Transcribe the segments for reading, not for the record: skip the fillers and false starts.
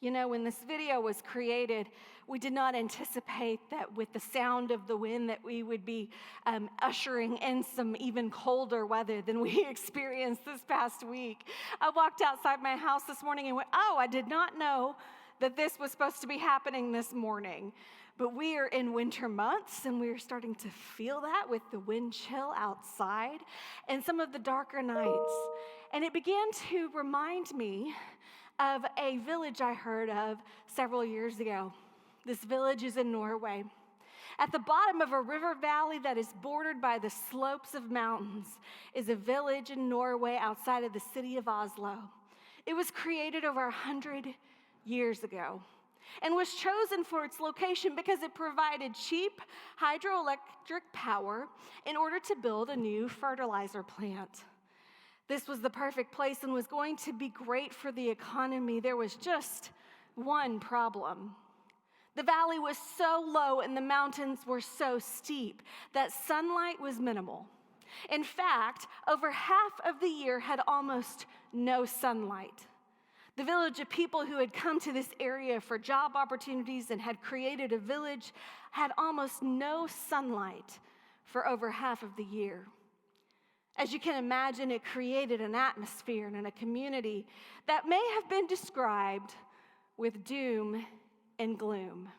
You know, when this video was created, we did not anticipate that with the sound of the wind that we would be ushering in some even colder weather than we experienced this past week. I walked outside my house this morning and went, oh, I did not know that this was supposed to be happening this morning. But we are in winter months, and we are starting to feel that with the wind chill outside and some of the darker nights. And it began to remind me of a village I heard of several years ago. This village is in Norway. At the bottom of a river valley that is bordered by the slopes of mountains is a village in Norway outside of the city of Oslo. It was created over 100 years ago and was chosen for its location because it provided cheap hydroelectric power in order to build a new fertilizer plant. This was the perfect place and was going to be great for the economy. There was just one problem. The valley was so low and the mountains were so steep that sunlight was minimal. In fact, over half of the year had almost no sunlight. The village of people who had come to this area for job opportunities and had created a village had almost no sunlight for over half of the year. As you can imagine, it created an atmosphere and a community that may have been described with doom and gloom.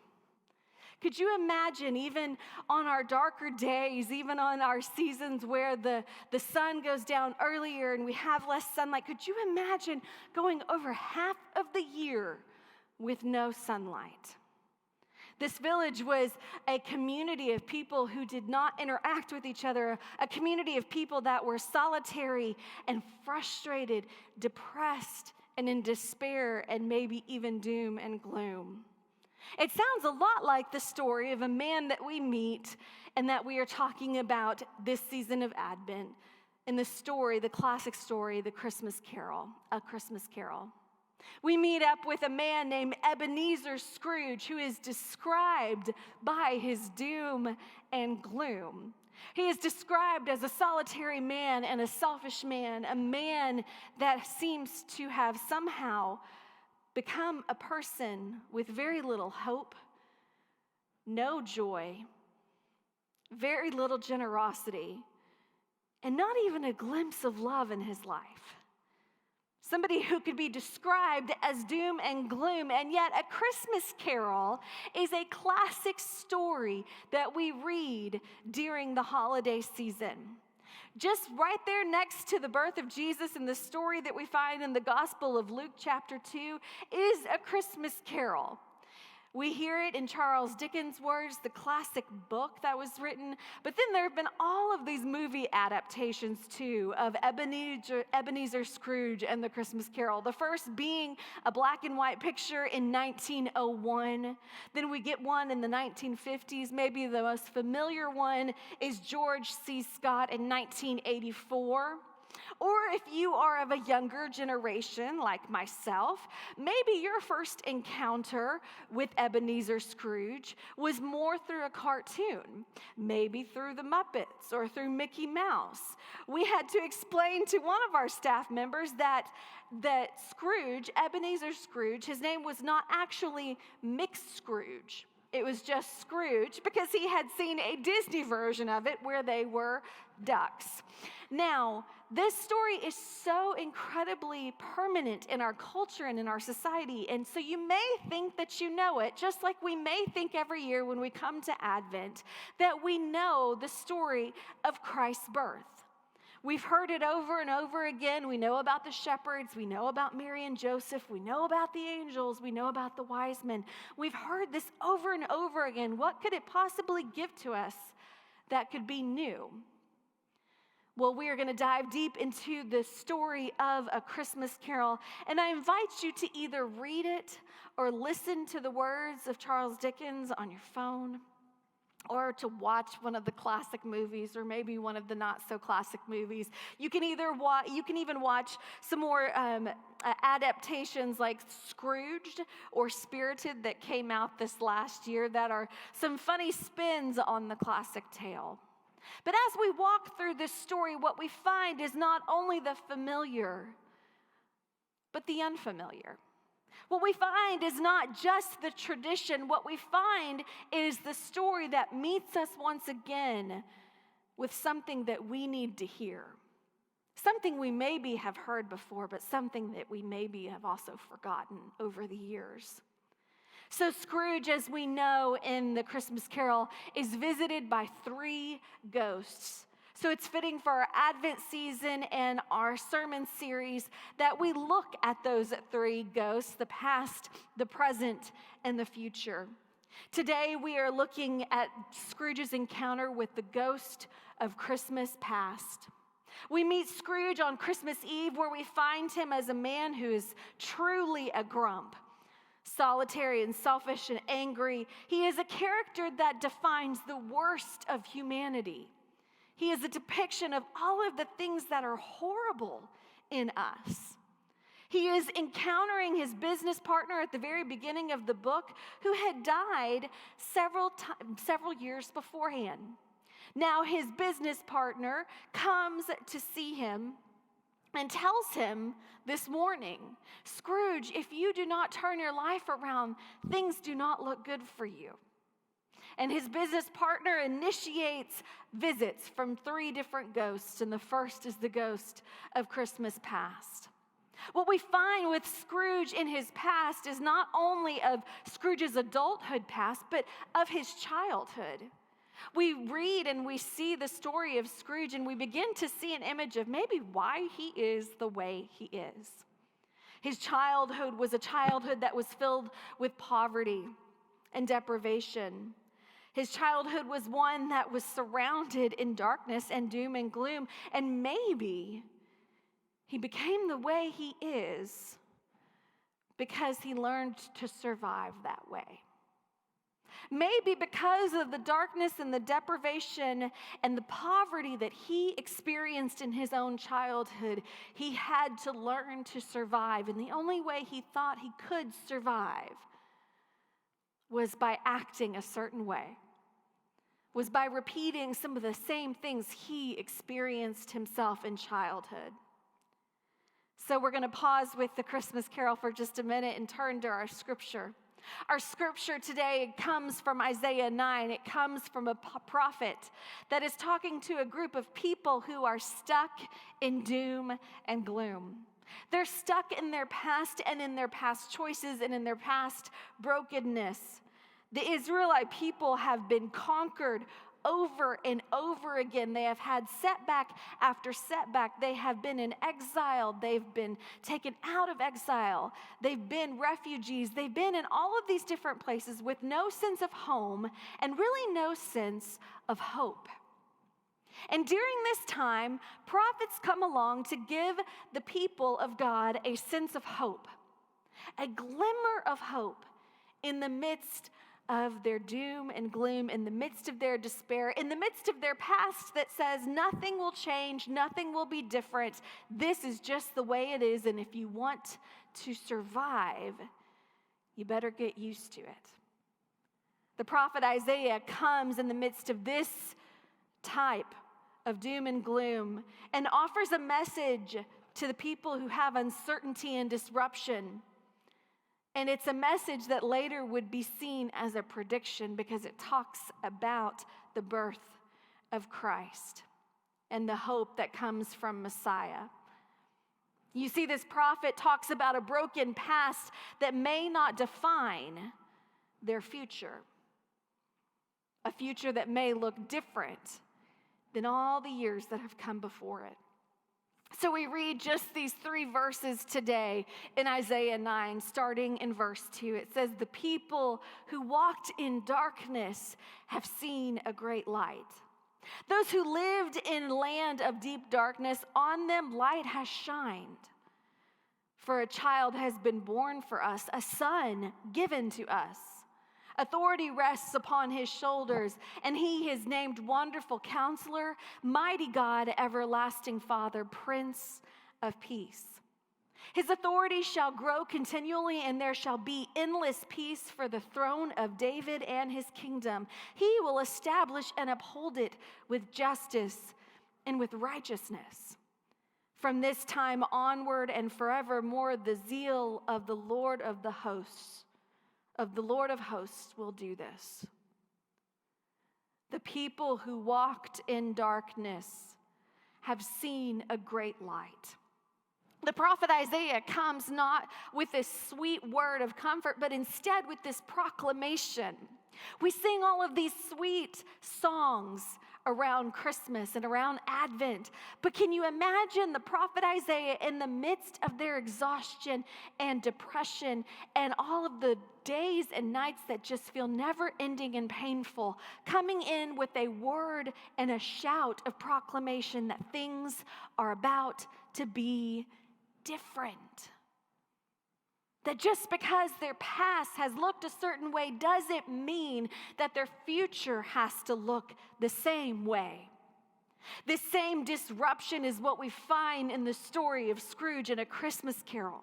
Could you imagine, even on our darker days, even on our seasons where the sun goes down earlier and we have less sunlight, could you imagine going over half of the year with no sunlight? This village was a community of people who did not interact with each other, a community of people that were solitary and frustrated, depressed, and in despair, and maybe even doom and gloom. It sounds a lot like the story of a man that we meet and that we are talking about this season of Advent, in the story, the classic story, The Christmas Carol, A Christmas Carol. We meet up with a man named Ebenezer Scrooge, who is described by his doom and gloom. He is described as a solitary man and a selfish man, a man that seems to have somehow become a person with very little hope, no joy, very little generosity, and not even a glimpse of love in his life. Somebody who could be described as doom and gloom, and yet A Christmas Carol is a classic story that we read during the holiday season. Just right there next to the birth of Jesus in the story that we find in the Gospel of Luke chapter 2 is A Christmas Carol. We hear it in Charles Dickens' words, the classic book that was written, but then there have been all of these movie adaptations too of Ebenezer Scrooge and The Christmas Carol. The first being a black and white picture in 1901. Then we get one in the 1950s. Maybe the most familiar one is George C. Scott in 1984. Or if you are of a younger generation like myself, maybe your first encounter with Ebenezer Scrooge was more through a cartoon, maybe through the Muppets or through Mickey Mouse. We had to explain to one of our staff members that Scrooge, Ebenezer Scrooge, his name was not actually Mick Scrooge. It was just Scrooge because he had seen a Disney version of it where they were ducks. Now, this story is so incredibly permanent in our culture and in our society, and so you may think that you know it, just like we may think every year when we come to Advent, that we know the story of Christ's birth. We've heard it over and over again. We know about the shepherds. We know about Mary and Joseph. We know about the angels. We know about the wise men. We've heard this over and over again. What could it possibly give to us that could be new? Well, we are going to dive deep into the story of A Christmas Carol, and I invite you to either read it or listen to the words of Charles Dickens on your phone, or to watch one of the classic movies, or maybe one of the not-so-classic movies. You can even watch some more adaptations like Scrooged or Spirited that came out this last year that are some funny spins on the classic tale. But as we walk through this story, what we find is not only the familiar, but the unfamiliar. What we find is not just the tradition. What we find is the story that meets us once again with something that we need to hear. Something we maybe have heard before, but something that we maybe have also forgotten over the years. So Scrooge, as we know in the Christmas Carol, is visited by 3 ghosts. So it's fitting for our Advent season and our sermon series that we look at those 3 ghosts, the past, the present, and the future. Today we are looking at Scrooge's encounter with the ghost of Christmas past. We meet Scrooge on Christmas Eve, where we find him as a man who is truly a grump, solitary and selfish and angry. He is a character that defines the worst of humanity. He is a depiction of all of the things that are horrible in us. He is encountering his business partner at the very beginning of the book, who had died several years beforehand. Now his business partner comes to see him and tells him this morning, Scrooge, if you do not turn your life around, things do not look good for you. And his business partner initiates visits from 3 different ghosts, and the first is the ghost of Christmas past. What we find with Scrooge in his past is not only of Scrooge's adulthood past, but of his childhood. We read and we see the story of Scrooge, and we begin to see an image of maybe why he is the way he is. His childhood was a childhood that was filled with poverty and deprivation. His childhood was one that was surrounded in darkness and doom and gloom, and maybe he became the way he is because he learned to survive that way. Maybe because of the darkness and the deprivation and the poverty that he experienced in his own childhood, he had to learn to survive. And the only way he thought he could survive was by acting a certain way, was by repeating some of the same things he experienced himself in childhood. So we're going to pause with the Christmas Carol for just a minute and turn to our scripture. Our scripture today comes from Isaiah 9. It comes from a prophet that is talking to a group of people who are stuck in doom and gloom. They're stuck in their past and in their past choices and in their past brokenness. The Israelite people have been conquered over and over again. They have had setback after setback. They have been in exile. They've been taken out of exile. They've been refugees. They've been in all of these different places with no sense of home and really no sense of hope. And during this time, prophets come along to give the people of God a sense of hope, a glimmer of hope in the midst of their doom and gloom, in the midst of their despair, in the midst of their past that says nothing will change, nothing will be different. This is just the way it is, and if you want to survive, you better get used to it. The prophet Isaiah comes in the midst of this type of doom and gloom and offers a message to the people who have uncertainty and disruption. And it's a message that later would be seen as a prediction because it talks about the birth of Christ and the hope that comes from Messiah. You see, this prophet talks about a broken past that may not define their future, a future that may look different than all the years that have come before it. So we read just these 3 verses today in Isaiah 9, starting in verse 2. It says, "The people who walked in darkness have seen a great light. Those who lived in land of deep darkness, on them light has shined. For a child has been born for us, a son given to us. Authority rests upon his shoulders, and he is named Wonderful Counselor, Mighty God, Everlasting Father, Prince of Peace. His authority shall grow continually, and there shall be endless peace for the throne of David and his kingdom. He will establish and uphold it with justice and with righteousness From this time onward and forevermore, the zeal of the Lord of hosts will do this. The people who walked in darkness have seen a great light. The prophet Isaiah comes not with this sweet word of comfort, but instead with this proclamation. We sing all of these sweet songs around Christmas and around Advent. But can you imagine the prophet Isaiah in the midst of their exhaustion and depression and all of the days and nights that just feel never ending and painful, coming in with a word and a shout of proclamation that things are about to be different? That just because their past has looked a certain way doesn't mean that their future has to look the same way. This same disruption is what we find in the story of Scrooge in A Christmas Carol.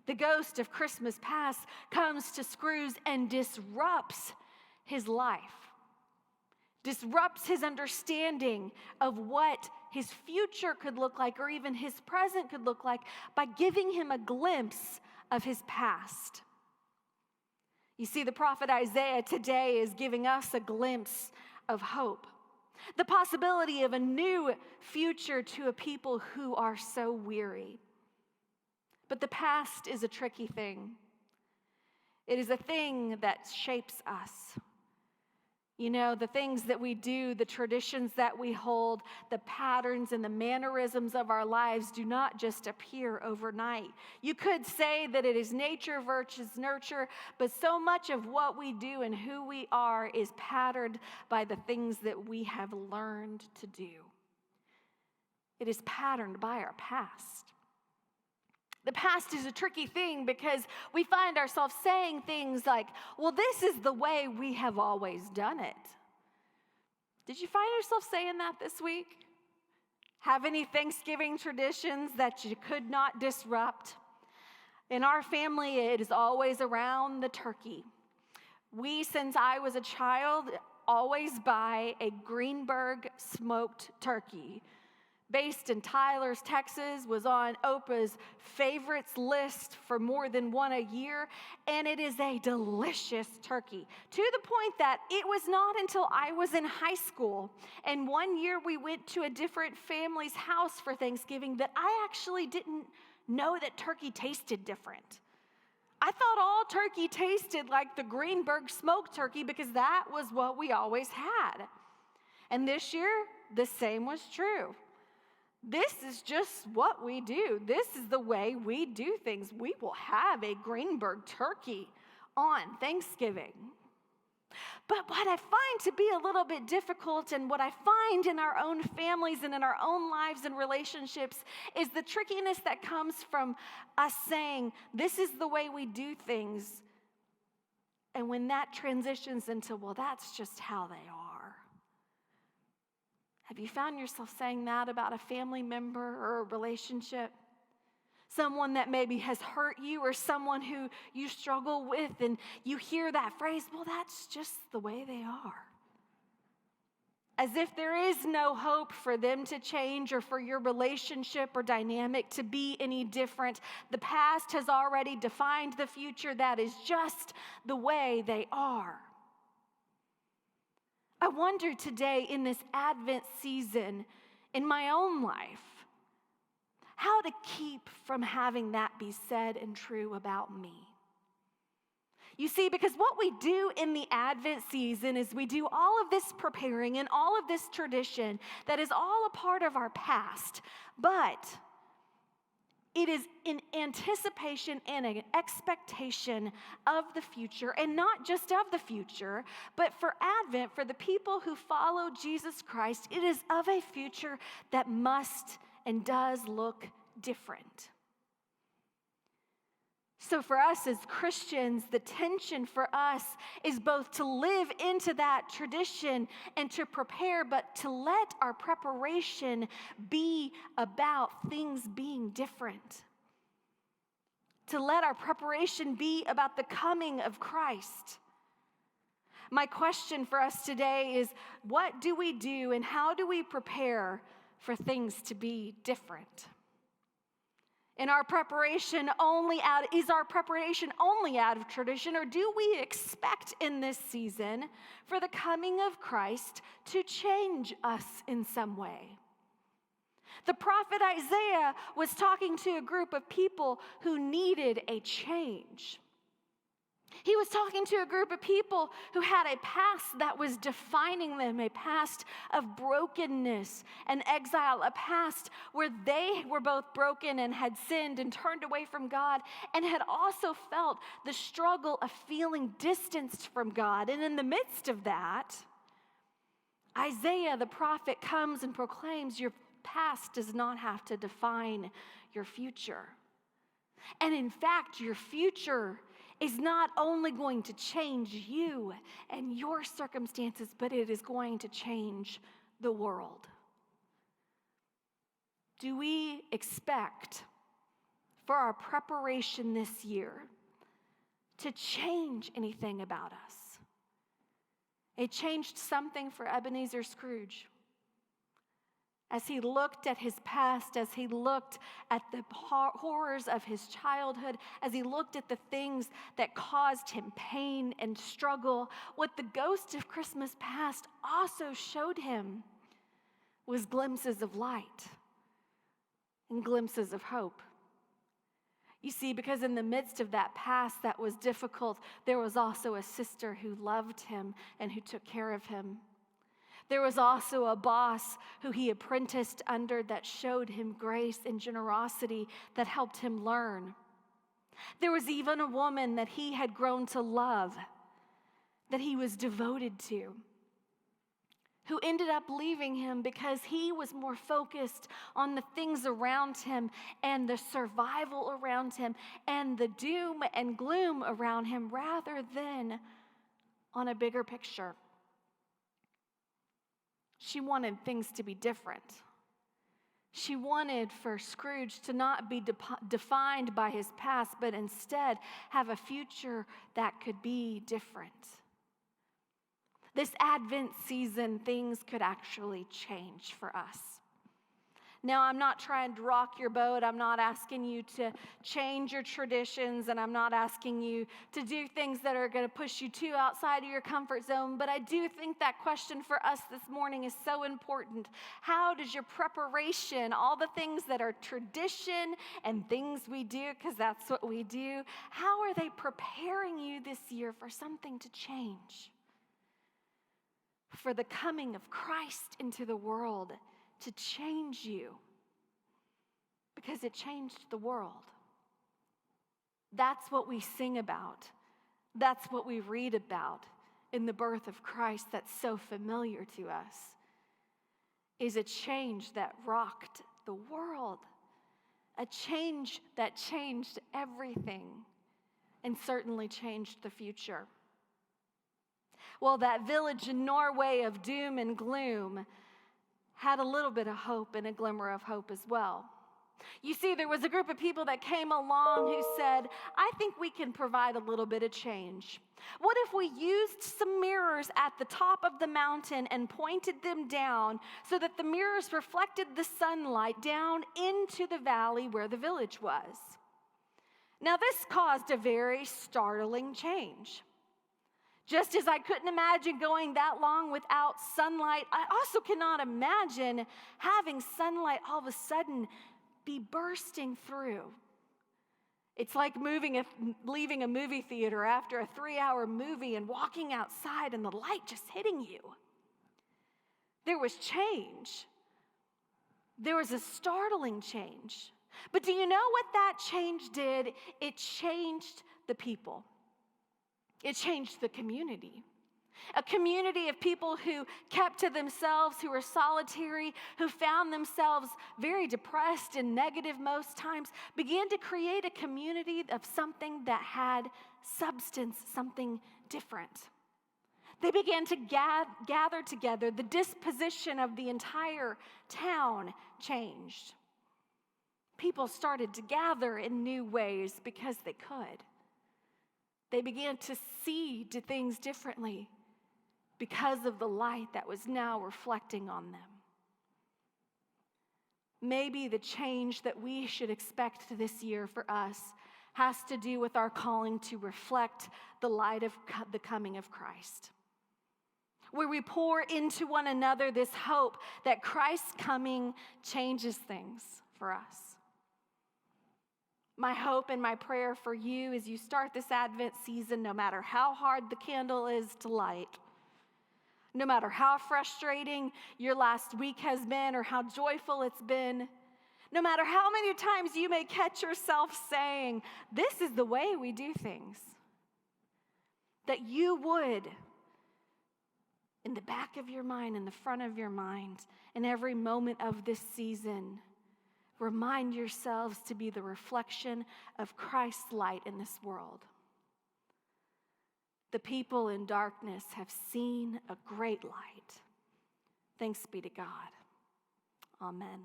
The ghost of Christmas past comes to Scrooge and disrupts his life, disrupts his understanding of what his future could look like or even his present could look like by giving him a glimpse of his past. You see, the prophet Isaiah today is giving us a glimpse of hope, the possibility of a new future to a people who are so weary. But the past is a tricky thing. It is a thing that shapes us. You know, the things that we do, the traditions that we hold, the patterns and the mannerisms of our lives do not just appear overnight. You could say that it is nature versus nurture, but so much of what we do and who we are is patterned by the things that we have learned to do. It is patterned by our past. The past is a tricky thing because we find ourselves saying things like, well, this is the way we have always done it. Did you find yourself saying that this week? Have any Thanksgiving traditions that you could not disrupt? In our family, it is always around the turkey. We, since I was a child, always buy a Greenberg smoked turkey. Based in Tyler's, Texas, was on Oprah's favorites list for more than one a year, and it is a delicious turkey, to the point that it was not until I was in high school, and one year we went to a different family's house for Thanksgiving, that I actually didn't know that turkey tasted different. I thought all turkey tasted like the Greenberg smoked turkey because that was what we always had. And this year, the same was true. This is just what we do. This is the way we do things. We will have a Greenberg turkey on Thanksgiving. But what I find to be a little bit difficult, and what I find in our own families and in our own lives and relationships, is the trickiness that comes from us saying, this is the way we do things. And when that transitions into, well, that's just how they are. Have you found yourself saying that about a family member or a relationship? Someone that maybe has hurt you, or someone who you struggle with, and you hear that phrase, well, that's just the way they are. As if there is no hope for them to change or for your relationship or dynamic to be any different. The past has already defined the future. That is just the way they are. I wonder today in this Advent season, in my own life, how to keep from having that be said and true about me. You see, because what we do in the Advent season is we do all of this preparing and all of this tradition that is all a part of our past, but it is in anticipation and an expectation of the future, and not just of the future, but for Advent, for the people who follow Jesus Christ, it is of a future that must and does look different. So for us as Christians, the tension for us is both to live into that tradition and to prepare, but to let our preparation be about things being different. To let our preparation be about the coming of Christ. My question for us today is, what do we do and how do we prepare for things to be different? Is our preparation only out of tradition, or do we expect in this season for the coming of Christ to change us in some way? The prophet Isaiah was talking to a group of people who needed a change. He was talking to a group of people who had a past that was defining them, a past of brokenness and exile, a past where they were both broken and had sinned and turned away from God, and had also felt the struggle of feeling distanced from God. And in the midst of that, Isaiah the prophet comes and proclaims, your past does not have to define your future. And in fact, your future is not only going to change you and your circumstances, but it is going to change the world. Do we expect for our preparation this year to change anything about us? It changed something for Ebenezer Scrooge. As he looked at his past, as he looked at the horrors of his childhood, as he looked at the things that caused him pain and struggle, what the ghost of Christmas past also showed him was glimpses of light and glimpses of hope. You see, because in the midst of that past that was difficult, there was also a sister who loved him and who took care of him. There was also a boss who he apprenticed under that showed him grace and generosity that helped him learn. There was even a woman that he had grown to love, that he was devoted to, who ended up leaving him because he was more focused on the things around him and the survival around him and the doom and gloom around him rather than on a bigger picture. She wanted things to be different. She wanted for Scrooge to not be defined by his past, but instead have a future that could be different. This Advent season, things could actually change for us. Now, I'm not trying to rock your boat. I'm not asking you to change your traditions, and I'm not asking you to do things that are going to push you too outside of your comfort zone, but I do think that question for us this morning is so important. How does your preparation, all the things that are tradition and things we do, because that's what we do, how are they preparing you this year for something to change? For the coming of Christ into the world to change you, because it changed the world. That's what we sing about. That's what we read about in the birth of Christ that's so familiar to us, is a change that rocked the world, a change that changed everything and certainly changed the future. Well, that village in Norway of doom and gloom had a little bit of hope and a glimmer of hope as well. You see, there was a group of people that came along who said, I think we can provide a little bit of change. What if we used some mirrors at the top of the mountain and pointed them down so that the mirrors reflected the sunlight down into the valley where the village was? Now, this caused a very startling change. Just as I couldn't imagine going that long without sunlight, I also cannot imagine having sunlight all of a sudden be bursting through. It's like leaving a movie theater after a 3-hour movie and walking outside and the light just hitting you. There was change. There was a startling change. But do you know what that change did? It changed the people. It changed the community. A community of people who kept to themselves, who were solitary, who found themselves very depressed and negative most times, began to create a community of something that had substance, something different. They began to gather together. The disposition of the entire town changed. People started to gather in new ways because they could. They began to see things differently because of the light that was now reflecting on them. Maybe the change that we should expect this year for us has to do with our calling to reflect the light of the coming of Christ, where we pour into one another this hope that Christ's coming changes things for us. My hope and my prayer for you as you start this Advent season, no matter how hard the candle is to light, no matter how frustrating your last week has been or how joyful it's been, no matter how many times you may catch yourself saying, this is the way we do things, that you would, in the back of your mind, in the front of your mind, in every moment of this season, remind yourselves to be the reflection of Christ's light in this world. The people in darkness have seen a great light. Thanks be to God. Amen.